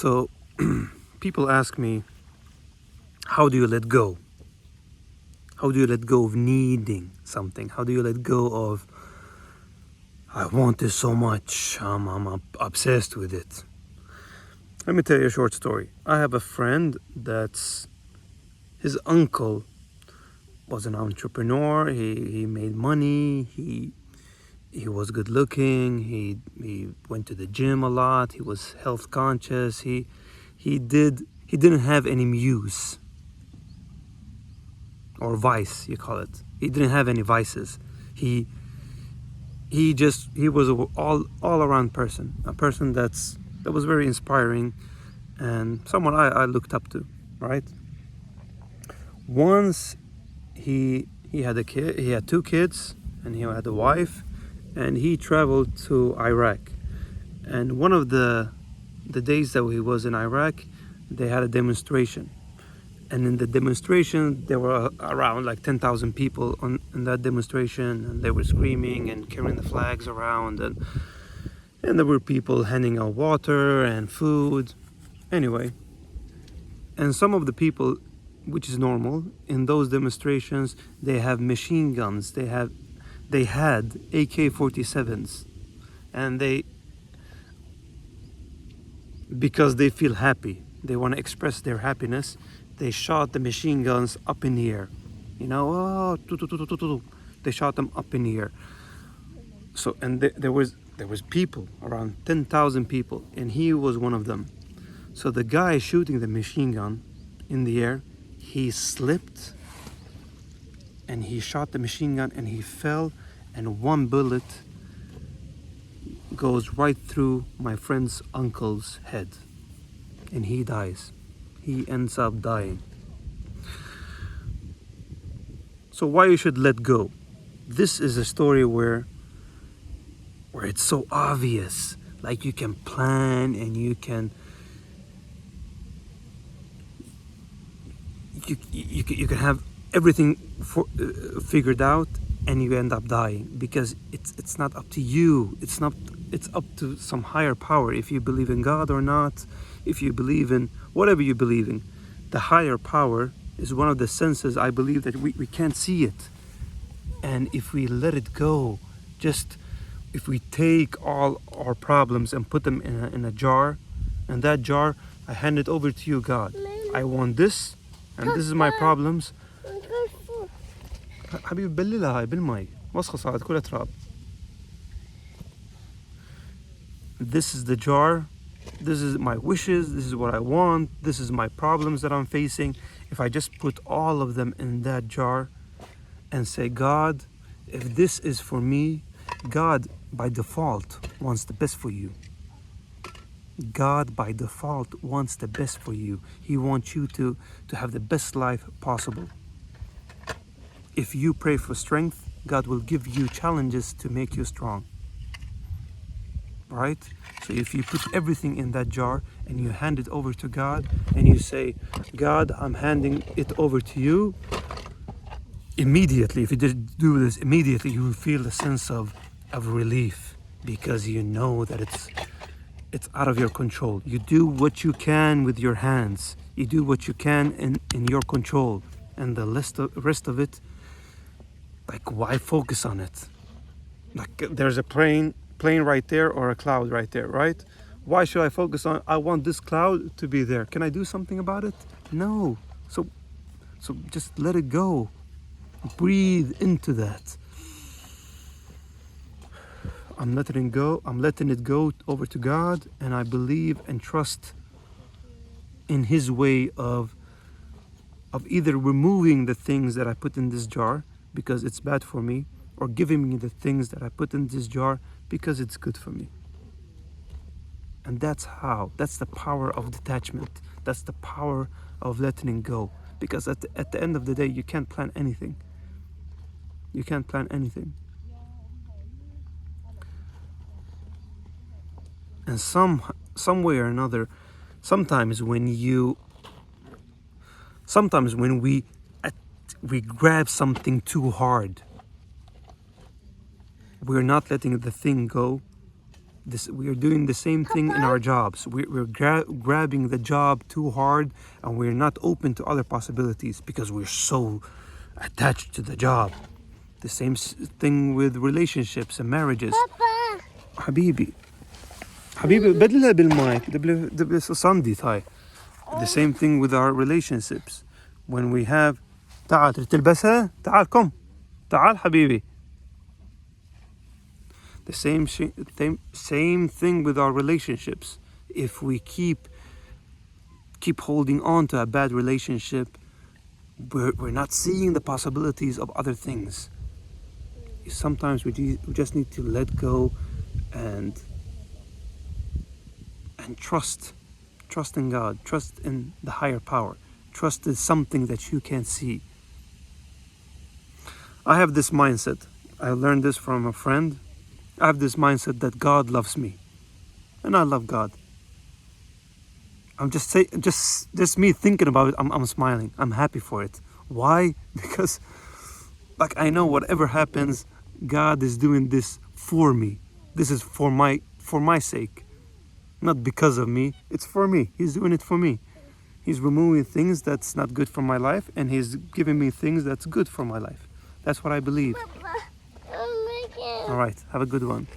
So people ask me, how do you let go? How do you let go of needing something? How do you let go of, I want this so much, I'm obsessed with it? Let me tell you a short story. I have a friend that's, his uncle was an entrepreneur. He made money. He was good looking. He went to the gym a lot. He was health conscious. He didn't have any muse or vice, you call it. He didn't have any vices. He was an all around person, a person that was very inspiring and someone I looked up to, right? Once he had a kid, he had 2 kids, and he had a wife, and he traveled to Iraq. And one of the days that he was in Iraq, they had a demonstration. And in the demonstration, there were around like 10,000 people in that demonstration, and they were screaming and carrying the flags around, and there were people handing out water and food. Anyway, and some of the people, which is normal, in those demonstrations, they have machine guns, they had AK-47s, and because they feel happy, they want to express their happiness, they shot the machine guns up in the air. You know, they shot them up in the air. So, and there was people, around 10,000 people, and he was one of them. So the guy shooting the machine gun in the air, he slipped and he shot the machine gun and he fell, and one bullet goes right through my friend's uncle's head, and he dies. He ends up dying. So why you should let go? This is a story where it's so obvious. Like, you can plan and you can have everything figured out, and you end up dying because it's not up to you. It's up to some higher power. If you believe in God or not, if you believe in whatever you believe in, the higher power is one of the senses. I believe that we can't see it, and if we let it go, just if we take all our problems and put them in a jar, and that jar, I hand it over to you, God. I want this, and this is my problems. حبيبي بللها هاي بالمي وسخة صارت كلها تراب. This is the jar. This is my wishes. This is what I want. This is my problems that I'm facing. If I just put all of them in that jar and say, God, if this is for me, God by default wants the best for you. God by default wants the best for you. He wants you to have the best life possible. If you pray for strength, God will give you challenges to make you strong. Right? So if you put everything in that jar and you hand it over to God and you say, God, I'm handing it over to you, immediately, if you just do this, immediately you will feel a sense of relief, because you know that it's out of your control. You do what you can with your hands. You do what you can in your control. And the rest of it, like, why focus on it? Like, there's a plane right there or a cloud right there, right? Why should I focus on, I want this cloud to be there. Can I do something about it? No. So just let it go. Breathe into that. I'm letting it go over to God, and I believe and trust in His way of either removing the things that I put in this jar because it's bad for me, or giving me the things that I put in this jar because it's good for me. And that's the power of detachment. That's the power of letting go. Because at the end of the day, you can't plan anything. You can't plan anything. And some way or another, sometimes when we grab something too hard, we're not letting the thing go, we are doing the same thing in our jobs. We're grabbing the job too hard, and we're not open to other possibilities because we're so attached to the job. The same thing with relationships and marriages. حبيبي بدلها بالمايك دبل صندي هاي. The same thing with our relationships. When we have تعال تلبسها تعال كم تعال حبيبي. The same thing with our relationships. If we keep holding on to a bad relationship, we're not seeing the possibilities of other things. Sometimes we just need to let go and trust in God, trust in the higher power, trust in something that you can't see. I have this mindset. I learned this from a friend. I have this mindset that God loves me, and I love God. I'm just me thinking about it. I'm smiling. I'm happy for it. Why? Because, like, I know whatever happens, God is doing this for me. This is for my sake, not because of me. It's for me. He's doing it for me. He's removing things that's not good for my life, and He's giving me things that's good for my life. That's what I believe. All right. Have a good one.